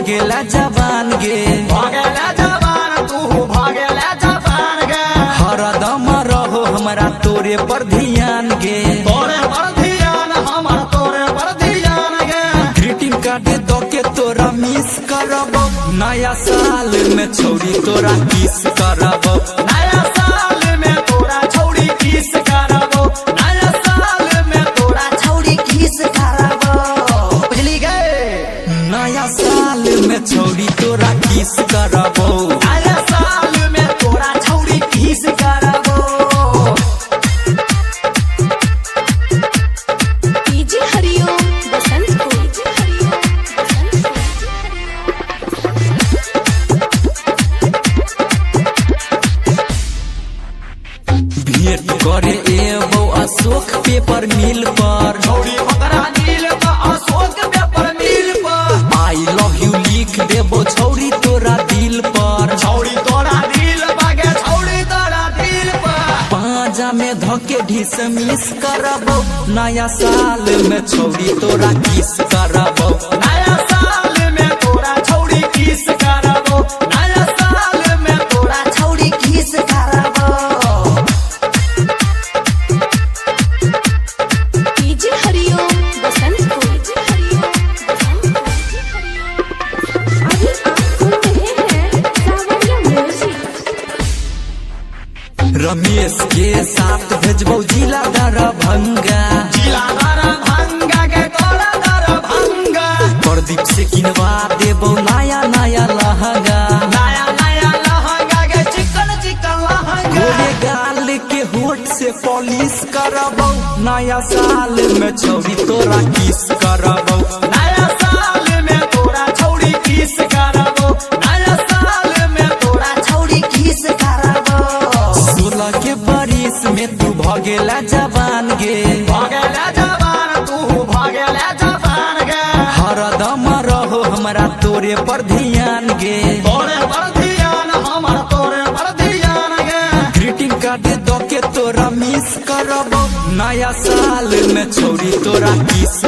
भागेला जवान गे, भागेला जवान तू भागेला जवान गे। हरदम रहो हमरा तोरे पर ध्यान गे, तोरे पर ध्यान हमर तोरे पर ध्यान गे। ग्रीटिंग कार्ड दो के तोरा मिस करबो, नया साल में छौरी तोरा किस करबो, नया साल में तोरा छौरी किस करबो, नया साल में तोरा छौरी किस करबो। बुझली गे? नया साल में छौरी तोरा किस करबो, नया साल में तोरा छौरी किस करबो। डीजे हरिओम बसंत को, डीजे हरिओम बसंत को। भेंट करे एबो अशोक पेपर मिल पर, छौरी ओकरा नील पर अशोक पेपर मिल पर। आई लव यू लिख देबो छौरी तोरा दिल पर, छौरी तोरा दिल बागे छौरी तोरा दिल पर। पांजा में धके ढिस मिस करबो, नया साल में छौरी तोरा किस करबो, नया साल में तोरा छौरी किस करबो, नया साल में तोरा छौरी किस करबो। डीजे हरिओम बसंत को, डीजे हरिओम बसंत को, डीजे हरिओम। अभी आप सुन रहे हैं सावरिया म्यूजिक। रमेश के साथ भेजबो जिला दरभंगा, जिला दरभंगा के तोरा दरभंगा। प्रदीप से किनवा देबो नया नया लहंगा, नया नया लहंगा के चिकन चिकन लहंगा। गोरे गाल के होठ से पॉलिश करबो, नया साल में छौरी तोरा किस करबो, नया साल में तोरा छौरी किस करबो, नया साल में तोरा छौरी किस करबो। 16 के बरिस में तू भागेला जवान गे, भागेला जवान तू भागेला जवान गे। हरदम रहो हमरा तोरे पर ध्यान गे, तोरे पर ध्यान हमर तोरे पर ध्यान गे। ग्रीटिंग कार्ड दो के तोरा मिस करबो, नया साल में छौरी तोरा किस